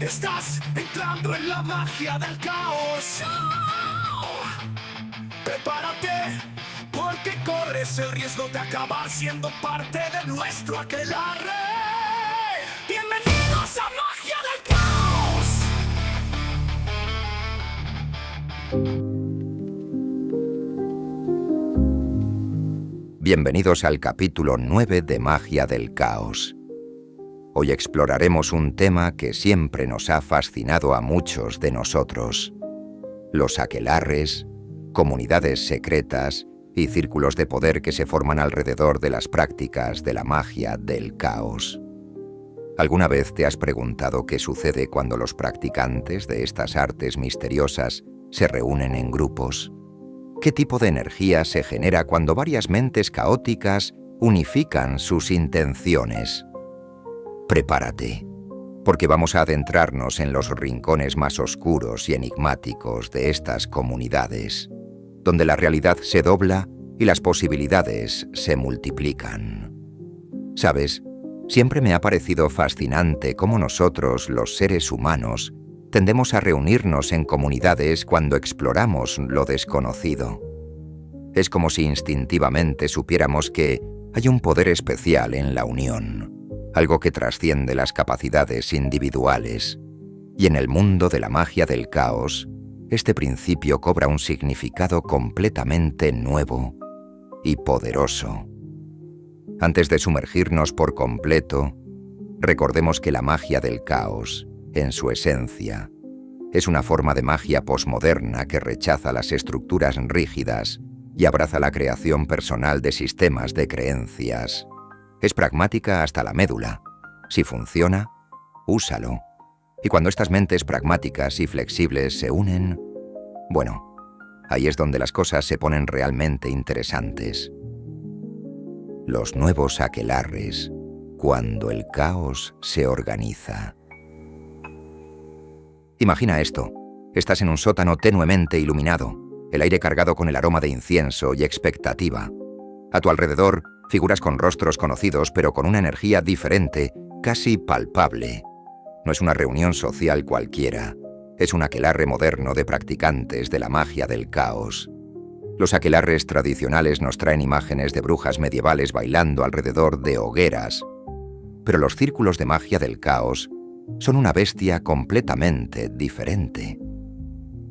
Estás entrando en la magia del caos. Prepárate, porque corres el riesgo de acabar siendo parte de nuestro aquelarre. Bienvenidos a Magia del Caos. Bienvenidos al capítulo 9 de Magia del Caos. Hoy exploraremos un tema que siempre nos ha fascinado a muchos de nosotros: los aquelarres, comunidades secretas y círculos de poder que se forman alrededor de las prácticas de la magia del caos. ¿Alguna vez te has preguntado qué sucede cuando los practicantes de estas artes misteriosas se reúnen en grupos? ¿Qué tipo de energía se genera cuando varias mentes caóticas unifican sus intenciones? Prepárate, porque vamos a adentrarnos en los rincones más oscuros y enigmáticos de estas comunidades, donde la realidad se dobla y las posibilidades se multiplican. ¿Sabes? Siempre me ha parecido fascinante cómo nosotros, los seres humanos, tendemos a reunirnos en comunidades cuando exploramos lo desconocido. Es como si instintivamente supiéramos que hay un poder especial en la unión, algo que trasciende las capacidades individuales. Y en el mundo de la magia del caos, este principio cobra un significado completamente nuevo y poderoso. Antes de sumergirnos por completo, recordemos que la magia del caos, en su esencia, es una forma de magia posmoderna que rechaza las estructuras rígidas y abraza la creación personal de sistemas de creencias. Es pragmática hasta la médula. Si funciona, úsalo. Y cuando estas mentes pragmáticas y flexibles se unen, bueno, ahí es donde las cosas se ponen realmente interesantes. Los nuevos aquelarres, cuando el caos se organiza. Imagina esto. Estás en un sótano tenuemente iluminado, el aire cargado con el aroma de incienso y expectativa. A tu alrededor, figuras con rostros conocidos, pero con una energía diferente, casi palpable. No es una reunión social cualquiera. Es un aquelarre moderno de practicantes de la magia del caos. Los aquelarres tradicionales nos traen imágenes de brujas medievales bailando alrededor de hogueras. Pero los círculos de magia del caos son una bestia completamente diferente.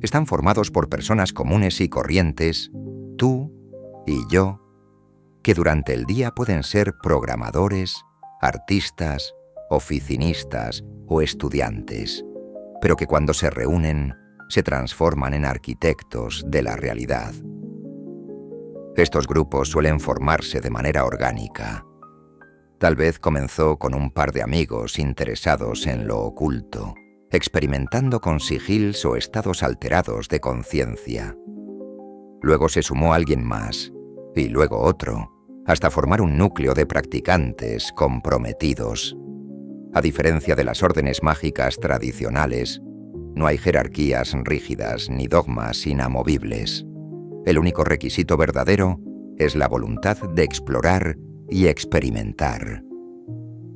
Están formados por personas comunes y corrientes, tú y yo, que durante el día pueden ser programadores, artistas, oficinistas o estudiantes, pero que cuando se reúnen se transforman en arquitectos de la realidad. Estos grupos suelen formarse de manera orgánica. Tal vez comenzó con un par de amigos interesados en lo oculto, experimentando con sigils o estados alterados de conciencia. Luego se sumó alguien más, y luego otro, hasta formar un núcleo de practicantes comprometidos. A diferencia de las órdenes mágicas tradicionales, no hay jerarquías rígidas ni dogmas inamovibles. El único requisito verdadero es la voluntad de explorar y experimentar.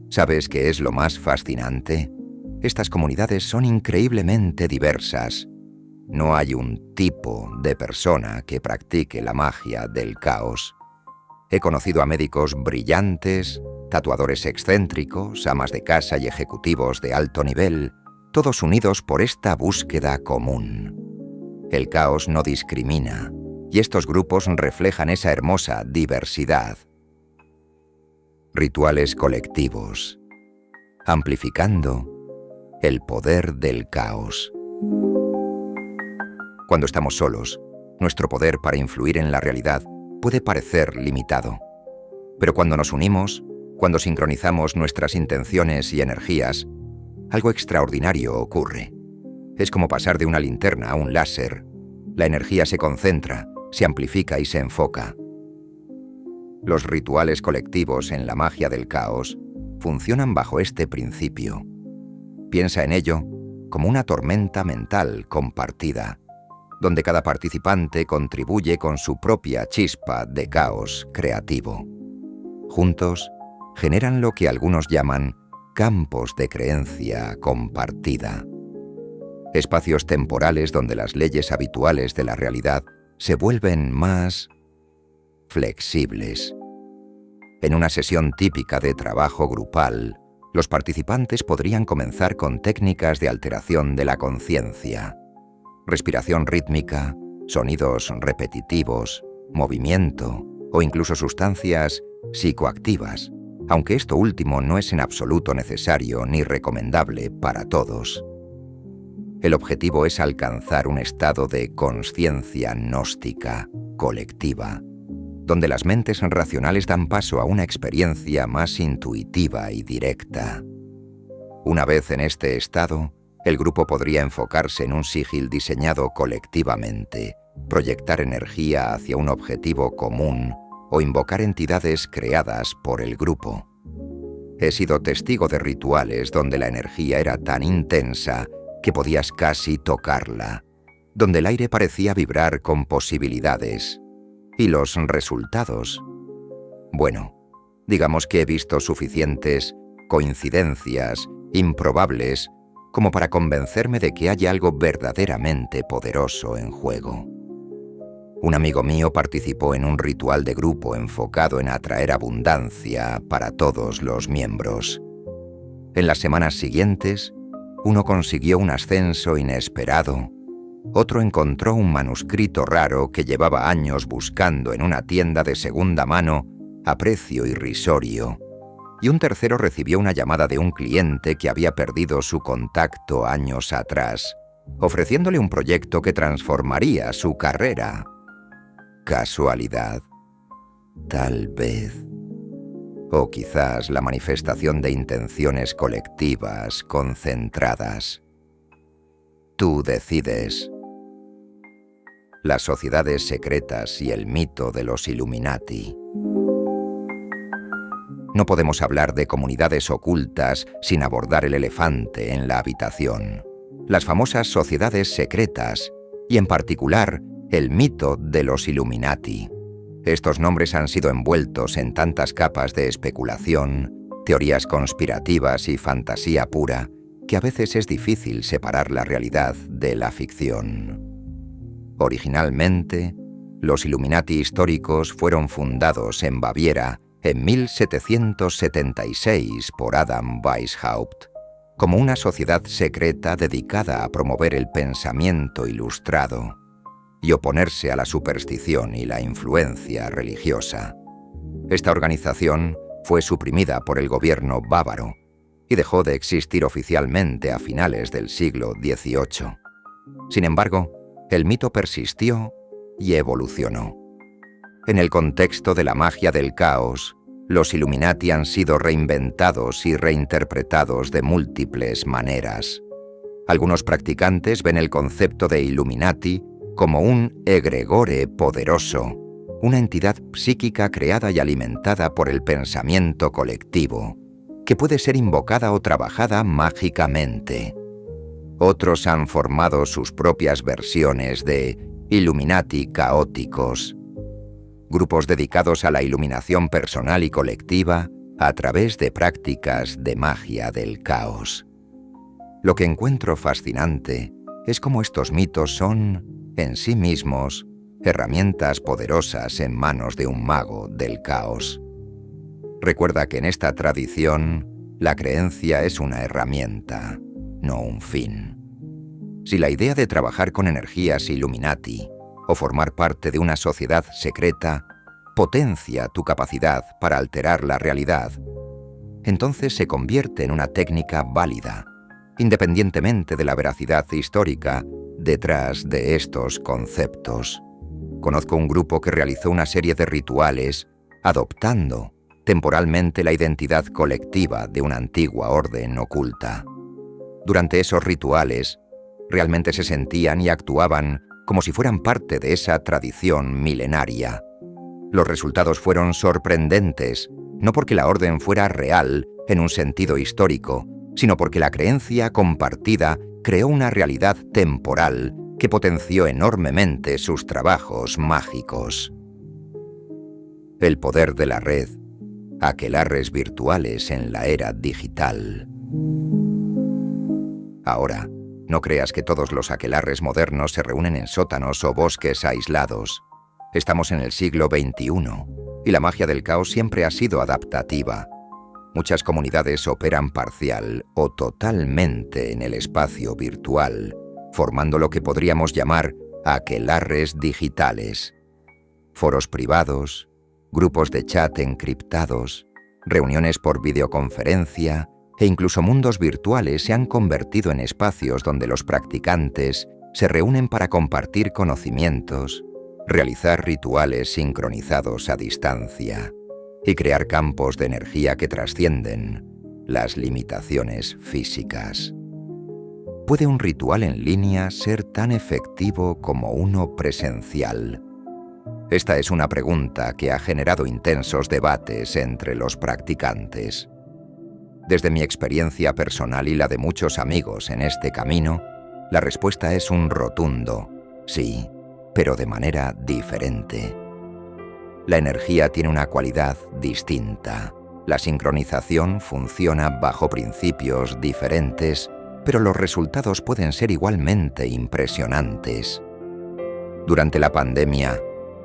¿Sabes qué es lo más fascinante? Estas comunidades son increíblemente diversas. No hay un tipo de persona que practique la magia del caos. He conocido a médicos brillantes, tatuadores excéntricos, amas de casa y ejecutivos de alto nivel, todos unidos por esta búsqueda común. El caos no discrimina, y estos grupos reflejan esa hermosa diversidad. Rituales colectivos, amplificando el poder del caos. Cuando estamos solos, nuestro poder para influir en la realidad puede parecer limitado. Pero cuando nos unimos, cuando sincronizamos nuestras intenciones y energías, algo extraordinario ocurre. Es como pasar de una linterna a un láser. La energía se concentra, se amplifica y se enfoca. Los rituales colectivos en la magia del caos funcionan bajo este principio. Piensa en ello como una tormenta mental compartida, donde cada participante contribuye con su propia chispa de caos creativo. Juntos, generan lo que algunos llaman campos de creencia compartida. Espacios temporales donde las leyes habituales de la realidad se vuelven más flexibles. En una sesión típica de trabajo grupal, los participantes podrían comenzar con técnicas de alteración de la conciencia, respiración rítmica, sonidos repetitivos, movimiento o incluso sustancias psicoactivas, aunque esto último no es en absoluto necesario ni recomendable para todos. El objetivo es alcanzar un estado de consciencia gnóstica colectiva, donde las mentes racionales dan paso a una experiencia más intuitiva y directa. Una vez en este estado, el grupo podría enfocarse en un sigil diseñado colectivamente, proyectar energía hacia un objetivo común o invocar entidades creadas por el grupo. He sido testigo de rituales donde la energía era tan intensa que podías casi tocarla, donde el aire parecía vibrar con posibilidades. ¿Y los resultados? Bueno, digamos que he visto suficientes coincidencias improbables como para convencerme de que hay algo verdaderamente poderoso en juego. Un amigo mío participó en un ritual de grupo enfocado en atraer abundancia para todos los miembros. En las semanas siguientes, uno consiguió un ascenso inesperado, otro encontró un manuscrito raro que llevaba años buscando en una tienda de segunda mano a precio irrisorio, y un tercero recibió una llamada de un cliente que había perdido su contacto años atrás, ofreciéndole un proyecto que transformaría su carrera. ¿Casualidad? Tal vez. O quizás la manifestación de intenciones colectivas concentradas. Tú decides. Las sociedades secretas y el mito de los Illuminati. No podemos hablar de comunidades ocultas sin abordar el elefante en la habitación. Las famosas sociedades secretas, y en particular, el mito de los Illuminati. Estos nombres han sido envueltos en tantas capas de especulación, teorías conspirativas y fantasía pura, que a veces es difícil separar la realidad de la ficción. Originalmente, los Illuminati históricos fueron fundados en Baviera en 1776 por Adam Weishaupt, como una sociedad secreta dedicada a promover el pensamiento ilustrado y oponerse a la superstición y la influencia religiosa. Esta organización fue suprimida por el gobierno bávaro y dejó de existir oficialmente a finales del siglo XVIII. Sin embargo, el mito persistió y evolucionó. En el contexto de la magia del caos, los Illuminati han sido reinventados y reinterpretados de múltiples maneras. Algunos practicantes ven el concepto de Illuminati como un egregore poderoso, una entidad psíquica creada y alimentada por el pensamiento colectivo, que puede ser invocada o trabajada mágicamente. Otros han formado sus propias versiones de Illuminati caóticos, grupos dedicados a la iluminación personal y colectiva a través de prácticas de magia del caos. Lo que encuentro fascinante es cómo estos mitos son, en sí mismos, herramientas poderosas en manos de un mago del caos. Recuerda que en esta tradición, la creencia es una herramienta, no un fin. Si la idea de trabajar con energías Illuminati o formar parte de una sociedad secreta potencia tu capacidad para alterar la realidad, entonces se convierte en una técnica válida, independientemente de la veracidad histórica detrás de estos conceptos. Conozco un grupo que realizó una serie de rituales adoptando temporalmente la identidad colectiva de una antigua orden oculta. Durante esos rituales, realmente se sentían y actuaban como si fueran parte de esa tradición milenaria. Los resultados fueron sorprendentes, no porque la orden fuera real en un sentido histórico, sino porque la creencia compartida creó una realidad temporal que potenció enormemente sus trabajos mágicos. El poder de la red aquelarres virtuales en la era digital. Ahora, no creas que todos los aquelarres modernos se reúnen en sótanos o bosques aislados. Estamos en el siglo XXI y la magia del caos siempre ha sido adaptativa. Muchas comunidades operan parcial o totalmente en el espacio virtual, formando lo que podríamos llamar aquelarres digitales. Foros privados, grupos de chat encriptados, reuniones por videoconferencia e incluso mundos virtuales se han convertido en espacios donde los practicantes se reúnen para compartir conocimientos, realizar rituales sincronizados a distancia y crear campos de energía que trascienden las limitaciones físicas. ¿Puede un ritual en línea ser tan efectivo como uno presencial? Esta es una pregunta que ha generado intensos debates entre los practicantes. Desde mi experiencia personal y la de muchos amigos en este camino, la respuesta es un rotundo sí, pero de manera diferente. La energía tiene una cualidad distinta. La sincronización funciona bajo principios diferentes, pero los resultados pueden ser igualmente impresionantes. Durante la pandemia,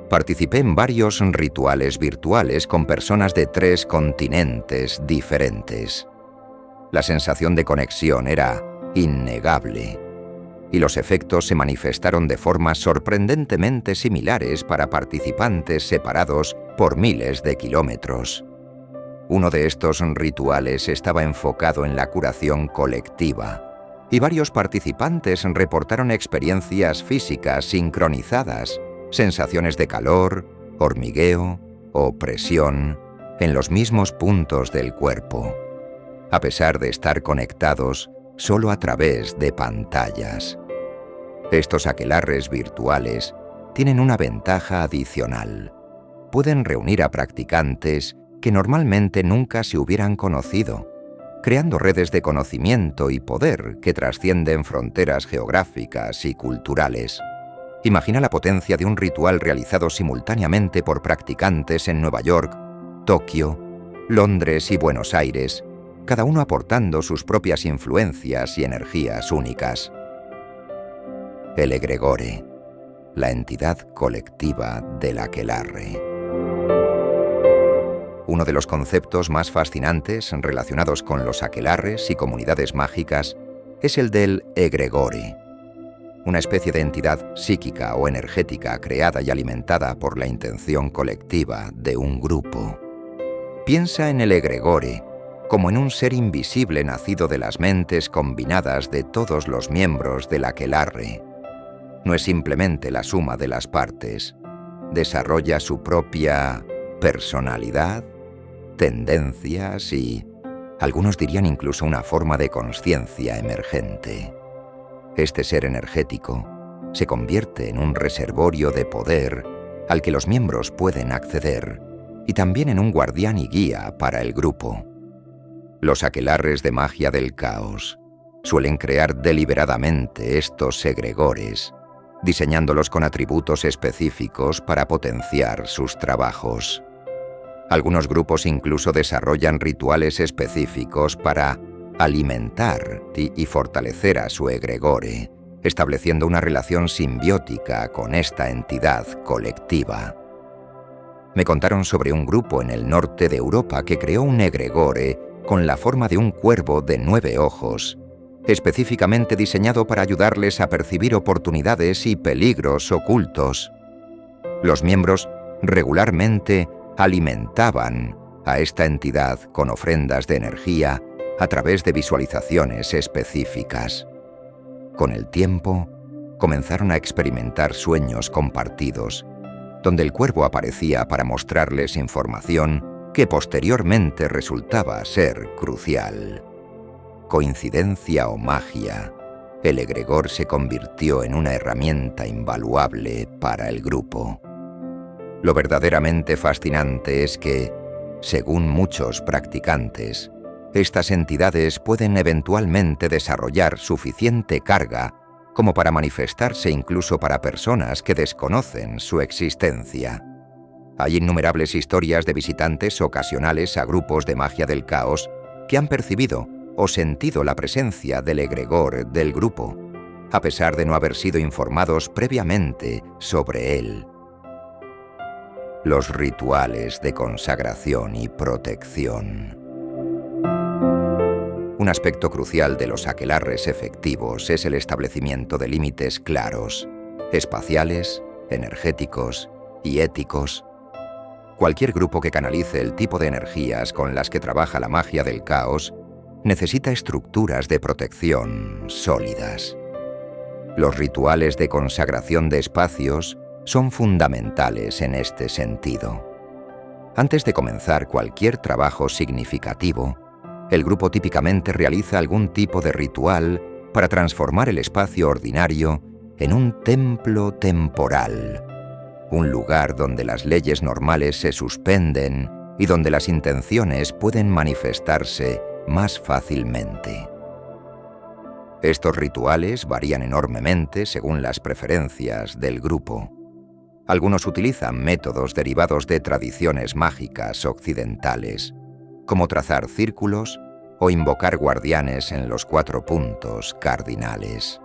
participé en varios rituales virtuales con personas de 3 continentes diferentes. La sensación de conexión era innegable, y los efectos se manifestaron de formas sorprendentemente similares para participantes separados por miles de kilómetros. Uno de estos rituales estaba enfocado en la curación colectiva, y varios participantes reportaron experiencias físicas sincronizadas, sensaciones de calor, hormigueo o presión en los mismos puntos del cuerpo, a pesar de estar conectados solo a través de pantallas. Estos aquelarres virtuales tienen una ventaja adicional. Pueden reunir a practicantes que normalmente nunca se hubieran conocido, creando redes de conocimiento y poder que trascienden fronteras geográficas y culturales. Imagina la potencia de un ritual realizado simultáneamente por practicantes en Nueva York, Tokio, Londres y Buenos Aires, cada uno aportando sus propias influencias y energías únicas. El egregore, la entidad colectiva del aquelarre. Uno de los conceptos más fascinantes relacionados con los aquelarres y comunidades mágicas es el del egregore, una especie de entidad psíquica o energética creada y alimentada por la intención colectiva de un grupo. Piensa en el egregore como en un ser invisible nacido de las mentes combinadas de todos los miembros del aquelarre. No es simplemente la suma de las partes. Desarrolla su propia personalidad, tendencias y, algunos dirían incluso una forma de consciencia emergente. Este ser energético se convierte en un reservorio de poder al que los miembros pueden acceder y también en un guardián y guía para el grupo. Los aquelarres de magia del caos suelen crear deliberadamente estos egregores, diseñándolos con atributos específicos para potenciar sus trabajos. Algunos grupos incluso desarrollan rituales específicos para alimentar y fortalecer a su egregore, estableciendo una relación simbiótica con esta entidad colectiva. Me contaron sobre un grupo en el norte de Europa que creó un egregore con la forma de un cuervo de 9 ojos, específicamente diseñado para ayudarles a percibir oportunidades y peligros ocultos. Los miembros regularmente alimentaban a esta entidad con ofrendas de energía a través de visualizaciones específicas. Con el tiempo, comenzaron a experimentar sueños compartidos, donde el cuervo aparecía para mostrarles información que posteriormente resultaba ser crucial. Coincidencia o magia, el egregor se convirtió en una herramienta invaluable para el grupo. Lo verdaderamente fascinante es que, según muchos practicantes, estas entidades pueden eventualmente desarrollar suficiente carga como para manifestarse incluso para personas que desconocen su existencia. Hay innumerables historias de visitantes ocasionales a grupos de magia del caos que han percibido o sentido la presencia del egregor del grupo, a pesar de no haber sido informados previamente sobre él. Los rituales de consagración y protección. Un aspecto crucial de los aquelarres efectivos es el establecimiento de límites claros, espaciales, energéticos y éticos. Cualquier grupo que canalice el tipo de energías con las que trabaja la magia del caos necesita estructuras de protección sólidas. Los rituales de consagración de espacios son fundamentales en este sentido. Antes de comenzar cualquier trabajo significativo, el grupo típicamente realiza algún tipo de ritual para transformar el espacio ordinario en un templo temporal, un lugar donde las leyes normales se suspenden y donde las intenciones pueden manifestarse más fácilmente. Estos rituales varían enormemente según las preferencias del grupo. Algunos utilizan métodos derivados de tradiciones mágicas occidentales, como trazar círculos o invocar guardianes en los 4 puntos cardinales.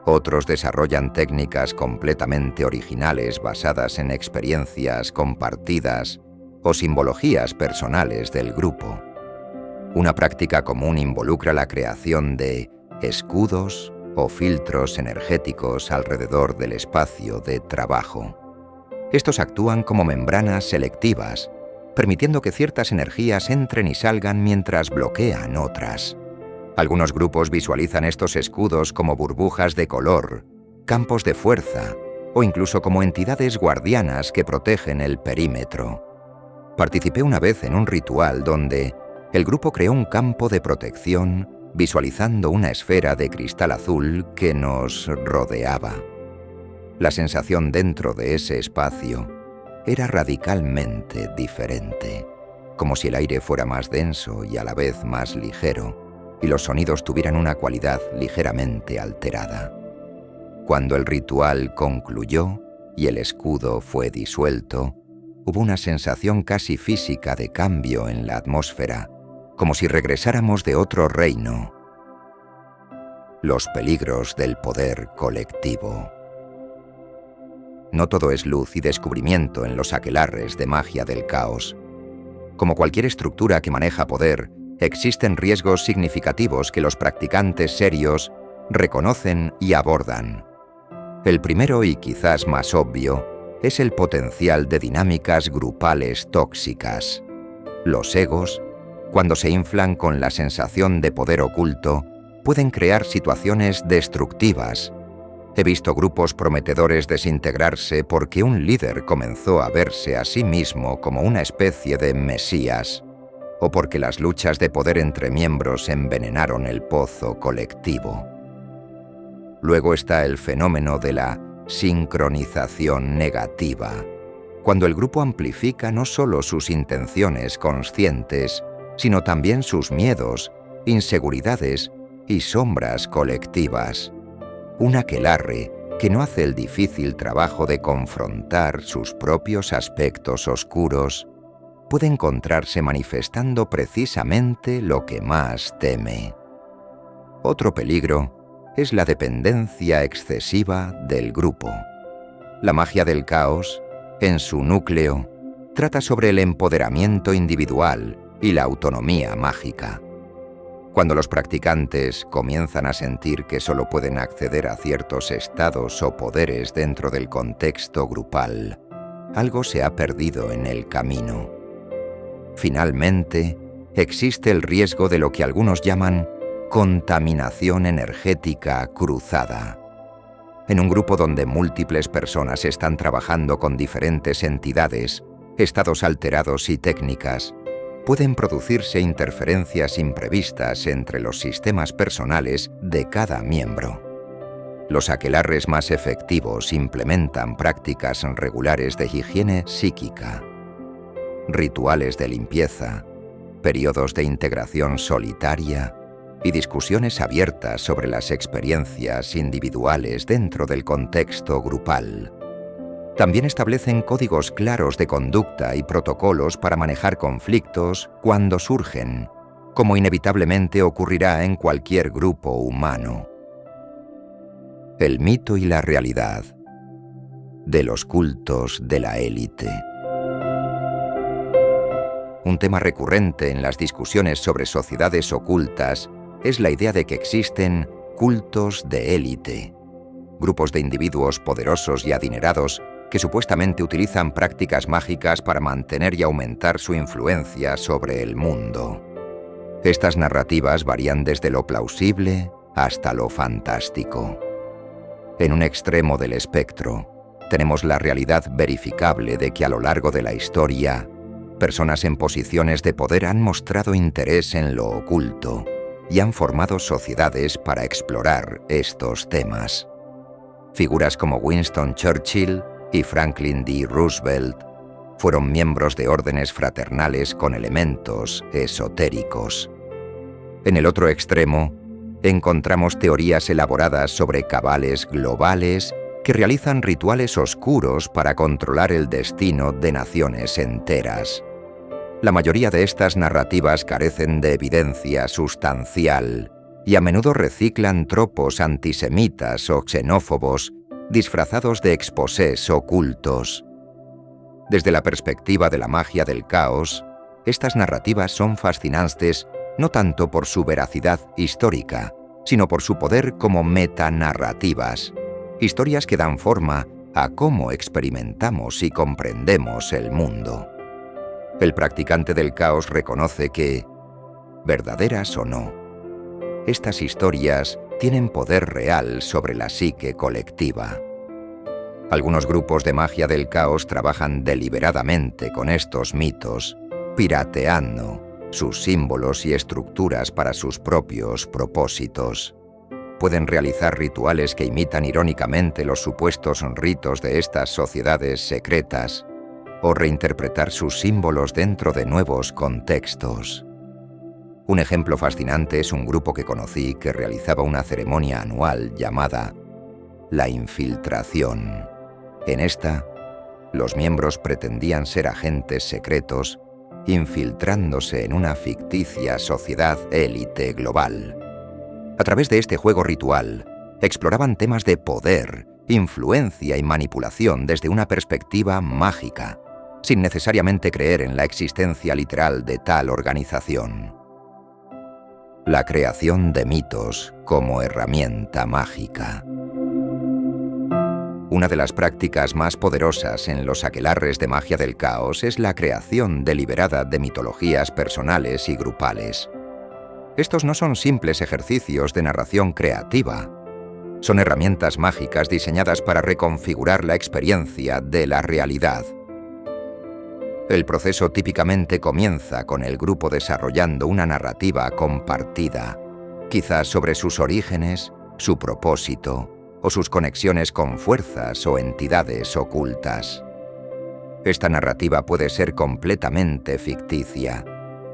Otros desarrollan técnicas completamente originales basadas en experiencias compartidas o simbologías personales del grupo. Una práctica común involucra la creación de escudos o filtros energéticos alrededor del espacio de trabajo. Estos actúan como membranas selectivas, permitiendo que ciertas energías entren y salgan mientras bloquean otras. Algunos grupos visualizan estos escudos como burbujas de color, campos de fuerza o incluso como entidades guardianas que protegen el perímetro. Participé una vez en un ritual donde el grupo creó un campo de protección visualizando una esfera de cristal azul que nos rodeaba. La sensación dentro de ese espacio era radicalmente diferente, como si el aire fuera más denso y a la vez más ligero, y los sonidos tuvieran una cualidad ligeramente alterada. Cuando el ritual concluyó y el escudo fue disuelto, hubo una sensación casi física de cambio en la atmósfera, como si regresáramos de otro reino. Los peligros del poder colectivo. No todo es luz y descubrimiento en los aquelarres de magia del caos. Como cualquier estructura que maneja poder, existen riesgos significativos que los practicantes serios reconocen y abordan. El primero y quizás más obvio es el potencial de dinámicas grupales tóxicas. Los egos, cuando se inflan con la sensación de poder oculto, pueden crear situaciones destructivas. He visto grupos prometedores desintegrarse porque un líder comenzó a verse a sí mismo como una especie de mesías, o porque las luchas de poder entre miembros envenenaron el pozo colectivo. Luego está el fenómeno de la sincronización negativa, cuando el grupo amplifica no solo sus intenciones conscientes, sino también sus miedos, inseguridades y sombras colectivas. Un aquelarre que no hace el difícil trabajo de confrontar sus propios aspectos oscuros puede encontrarse manifestando precisamente lo que más teme. Otro peligro es la dependencia excesiva del grupo. La magia del caos, en su núcleo, trata sobre el empoderamiento individual y la autonomía mágica. Cuando los practicantes comienzan a sentir que solo pueden acceder a ciertos estados o poderes dentro del contexto grupal, algo se ha perdido en el camino. Finalmente, existe el riesgo de lo que algunos llaman contaminación energética cruzada. En un grupo donde múltiples personas están trabajando con diferentes entidades, estados alterados y técnicas, pueden producirse interferencias imprevistas entre los sistemas personales de cada miembro. Los aquelarres más efectivos implementan prácticas regulares de higiene psíquica, rituales de limpieza, periodos de integración solitaria y discusiones abiertas sobre las experiencias individuales dentro del contexto grupal. También establecen códigos claros de conducta y protocolos para manejar conflictos cuando surgen, como inevitablemente ocurrirá en cualquier grupo humano. El mito y la realidad de los cultos de la élite. Un tema recurrente en las discusiones sobre sociedades ocultas es la idea de que existen cultos de élite, grupos de individuos poderosos y adinerados que supuestamente utilizan prácticas mágicas para mantener y aumentar su influencia sobre el mundo. Estas narrativas varían desde lo plausible hasta lo fantástico. En un extremo del espectro, tenemos la realidad verificable de que a lo largo de la historia, personas en posiciones de poder han mostrado interés en lo oculto y han formado sociedades para explorar estos temas. Figuras como Winston Churchill y Franklin D. Roosevelt fueron miembros de órdenes fraternales con elementos esotéricos. En el otro extremo, encontramos teorías elaboradas sobre cabales globales que realizan rituales oscuros para controlar el destino de naciones enteras. La mayoría de estas narrativas carecen de evidencia sustancial y a menudo reciclan tropos antisemitas o xenófobos disfrazados de exposés ocultos. Desde la perspectiva de la magia del caos, estas narrativas son fascinantes no tanto por su veracidad histórica, sino por su poder como metanarrativas, historias que dan forma a cómo experimentamos y comprendemos el mundo. El practicante del caos reconoce que, verdaderas o no, estas historias tienen poder real sobre la psique colectiva. Algunos grupos de magia del caos trabajan deliberadamente con estos mitos, pirateando sus símbolos y estructuras para sus propios propósitos. Pueden realizar rituales que imitan irónicamente los supuestos ritos de estas sociedades secretas o reinterpretar sus símbolos dentro de nuevos contextos. Un ejemplo fascinante es un grupo que conocí que realizaba una ceremonia anual llamada la infiltración. En esta, los miembros pretendían ser agentes secretos infiltrándose en una ficticia sociedad élite global. A través de este juego ritual, exploraban temas de poder, influencia y manipulación desde una perspectiva mágica, sin necesariamente creer en la existencia literal de tal organización. La creación de mitos como herramienta mágica. Una de las prácticas más poderosas en los aquelarres de magia del caos es la creación deliberada de mitologías personales y grupales. Estos no son simples ejercicios de narración creativa. Son herramientas mágicas diseñadas para reconfigurar la experiencia de la realidad. El proceso típicamente comienza con el grupo desarrollando una narrativa compartida, quizás sobre sus orígenes, su propósito o sus conexiones con fuerzas o entidades ocultas. Esta narrativa puede ser completamente ficticia,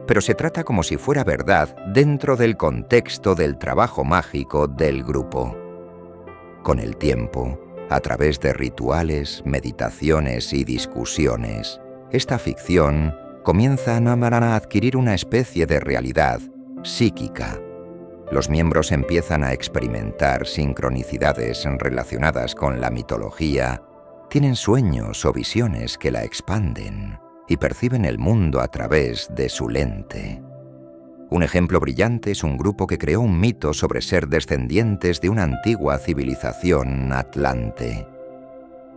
pero se trata como si fuera verdad dentro del contexto del trabajo mágico del grupo. Con el tiempo, a través de rituales, meditaciones y discusiones, esta ficción comienza a adquirir una especie de realidad psíquica. Los miembros empiezan a experimentar sincronicidades relacionadas con la mitología, tienen sueños o visiones que la expanden y perciben el mundo a través de su lente. Un ejemplo brillante es un grupo que creó un mito sobre ser descendientes de una antigua civilización atlante.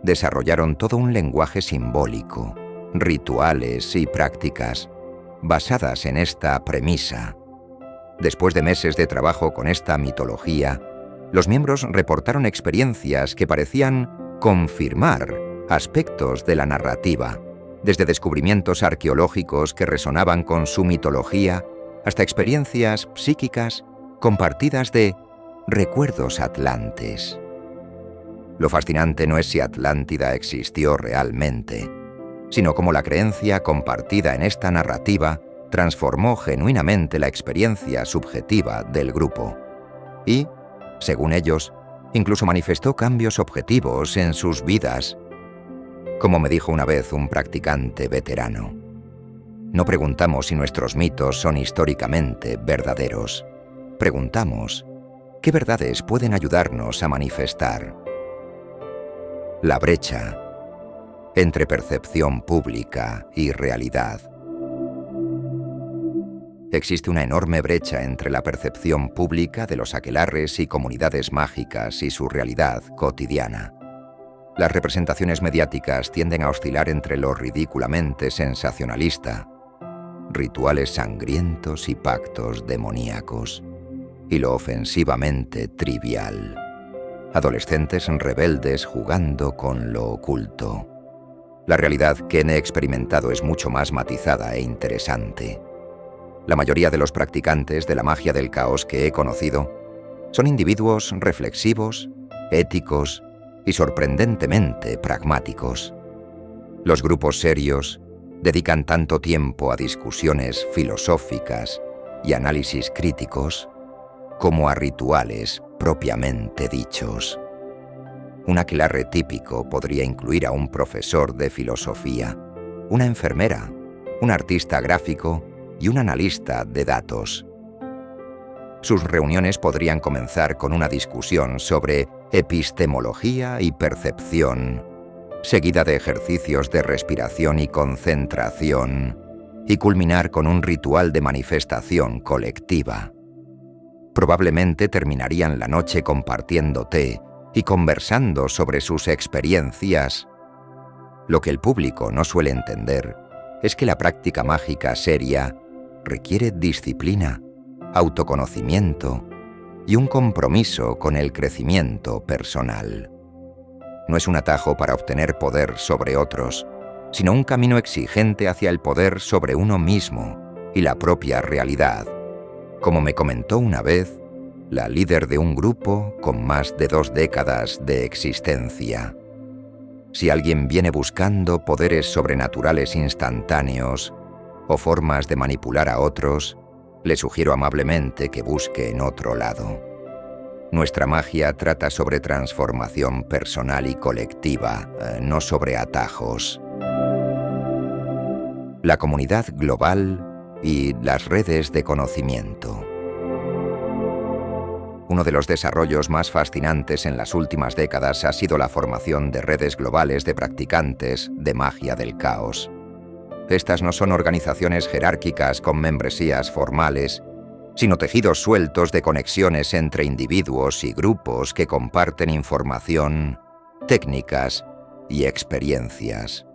Desarrollaron todo un lenguaje simbólico, rituales y prácticas basadas en esta premisa. Después de meses de trabajo con esta mitología, los miembros reportaron experiencias que parecían confirmar aspectos de la narrativa, desde descubrimientos arqueológicos que resonaban con su mitología hasta experiencias psíquicas compartidas de recuerdos atlantes. Lo fascinante no es si Atlántida existió realmente, sino cómo la creencia compartida en esta narrativa transformó genuinamente la experiencia subjetiva del grupo y, según ellos, incluso manifestó cambios objetivos en sus vidas. Como me dijo una vez un practicante veterano, no preguntamos si nuestros mitos son históricamente verdaderos. Preguntamos, ¿qué verdades pueden ayudarnos a manifestar? La brecha entre percepción pública y realidad. Existe una enorme brecha entre la percepción pública de los aquelarres y comunidades mágicas y su realidad cotidiana. Las representaciones mediáticas tienden a oscilar entre lo ridículamente sensacionalista, rituales sangrientos y pactos demoníacos, y lo ofensivamente trivial, adolescentes rebeldes jugando con lo oculto. La realidad que he experimentado es mucho más matizada e interesante. La mayoría de los practicantes de la magia del caos que he conocido son individuos reflexivos, éticos y sorprendentemente pragmáticos. Los grupos serios dedican tanto tiempo a discusiones filosóficas y análisis críticos como a rituales propiamente dichos. Un aquelarre típico podría incluir a un profesor de filosofía, una enfermera, un artista gráfico y un analista de datos. Sus reuniones podrían comenzar con una discusión sobre epistemología y percepción, seguida de ejercicios de respiración y concentración, y culminar con un ritual de manifestación colectiva. Probablemente terminarían la noche compartiendo té y conversando sobre sus experiencias. Lo que el público no suele entender es que la práctica mágica seria requiere disciplina, autoconocimiento y un compromiso con el crecimiento personal. No es un atajo para obtener poder sobre otros, sino un camino exigente hacia el poder sobre uno mismo y la propia realidad. Como me comentó una vez la líder de un grupo con más de 2 décadas de existencia. Si alguien viene buscando poderes sobrenaturales instantáneos o formas de manipular a otros, le sugiero amablemente que busque en otro lado. Nuestra magia trata sobre transformación personal y colectiva, no sobre atajos. La comunidad global y las redes de conocimiento. Uno de los desarrollos más fascinantes en las últimas décadas ha sido la formación de redes globales de practicantes de magia del caos. Estas no son organizaciones jerárquicas con membresías formales, sino tejidos sueltos de conexiones entre individuos y grupos que comparten información, técnicas y experiencias.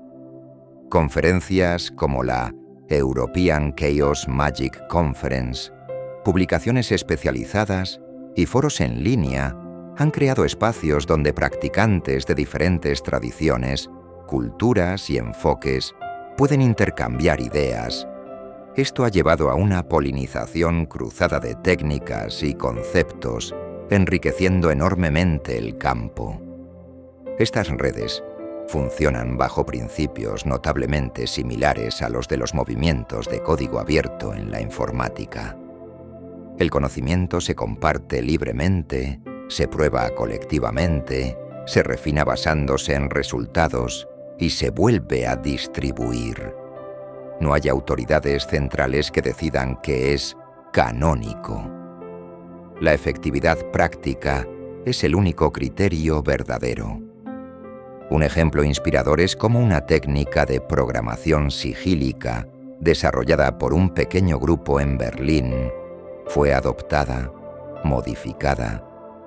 Conferencias como la European Chaos Magic Conference, publicaciones especializadas y foros en línea han creado espacios donde practicantes de diferentes tradiciones, culturas y enfoques pueden intercambiar ideas. Esto ha llevado a una polinización cruzada de técnicas y conceptos, enriqueciendo enormemente el campo. Estas redes funcionan bajo principios notablemente similares a los de los movimientos de código abierto en la informática. El conocimiento se comparte libremente, se prueba colectivamente, se refina basándose en resultados y se vuelve a distribuir. No hay autoridades centrales que decidan qué es canónico. La efectividad práctica es el único criterio verdadero. Un ejemplo inspirador es cómo una técnica de programación sigílica, desarrollada por un pequeño grupo en Berlín, fue adoptada, modificada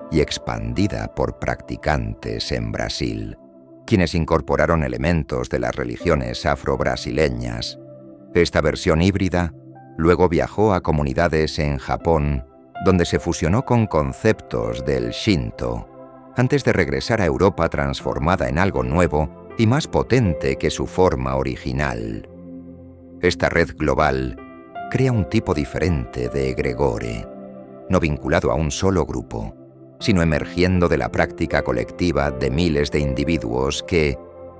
y expandida por practicantes en Brasil, quienes incorporaron elementos de las religiones afro-brasileñas. Esta versión híbrida luego viajó a comunidades en Japón, donde se fusionó con conceptos del Shinto, antes de regresar a Europa transformada en algo nuevo y más potente que su forma original. Esta red global crea un tipo diferente de egregore, no vinculado a un solo grupo, sino emergiendo de la práctica colectiva de miles de individuos que,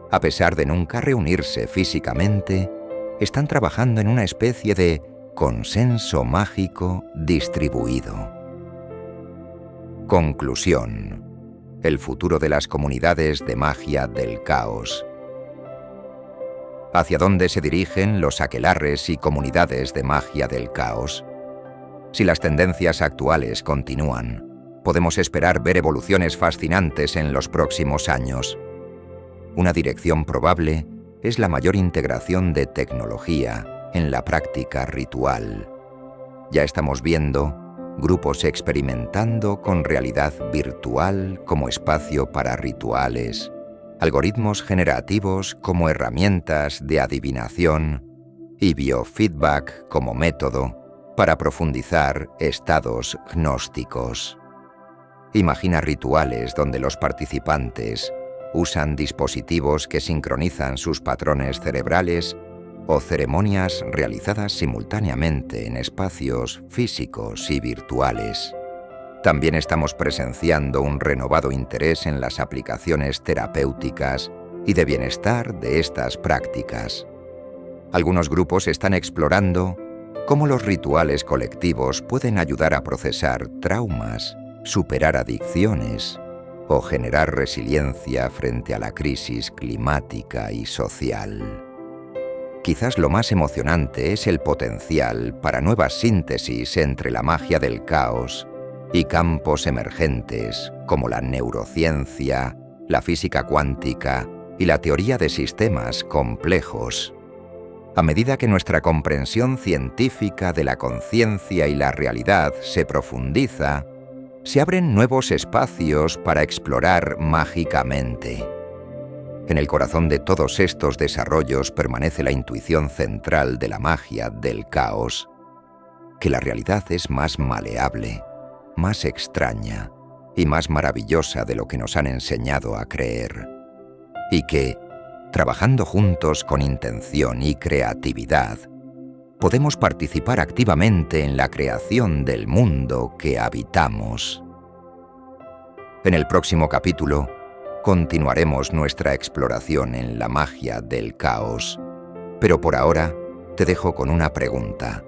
a pesar de nunca reunirse físicamente, están trabajando en una especie de consenso mágico distribuido. Conclusión. El futuro de las comunidades de magia del caos ¿Hacia dónde se dirigen los aquelarres y comunidades de magia del caos? Si las tendencias actuales continúan, podemos esperar ver evoluciones fascinantes en los próximos años. Una dirección probable es la mayor integración de tecnología en la práctica ritual. Ya estamos viendo grupos experimentando con realidad virtual como espacio para rituales, algoritmos generativos como herramientas de adivinación y biofeedback como método para profundizar estados gnósticos. Imagina rituales donde los participantes usan dispositivos que sincronizan sus patrones cerebrales o ceremonias realizadas simultáneamente en espacios físicos y virtuales. También estamos presenciando un renovado interés en las aplicaciones terapéuticas y de bienestar de estas prácticas. Algunos grupos están explorando cómo los rituales colectivos pueden ayudar a procesar traumas, superar adicciones o generar resiliencia frente a la crisis climática y social. Quizás lo más emocionante es el potencial para nuevas síntesis entre la magia del caos y campos emergentes como la neurociencia, la física cuántica y la teoría de sistemas complejos. A medida que nuestra comprensión científica de la conciencia y la realidad se profundiza, se abren nuevos espacios para explorar mágicamente. En el corazón de todos estos desarrollos permanece la intuición central de la magia del caos, que la realidad es más maleable, más extraña y más maravillosa de lo que nos han enseñado a creer, y que, trabajando juntos con intención y creatividad, podemos participar activamente en la creación del mundo que habitamos. En el próximo capítulo, continuaremos nuestra exploración en la magia del caos, pero por ahora te dejo con una pregunta.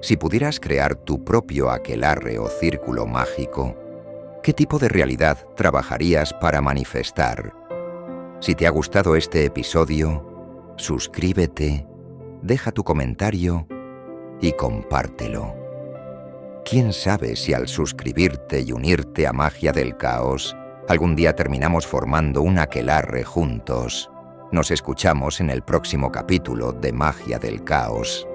Si pudieras crear tu propio aquelarre o círculo mágico, ¿qué tipo de realidad trabajarías para manifestar? Si te ha gustado este episodio, suscríbete, deja tu comentario y compártelo. ¿Quién sabe si al suscribirte y unirte a Magia del Caos, algún día terminamos formando un aquelarre juntos? Nos escuchamos en el próximo capítulo de Magia del Caos.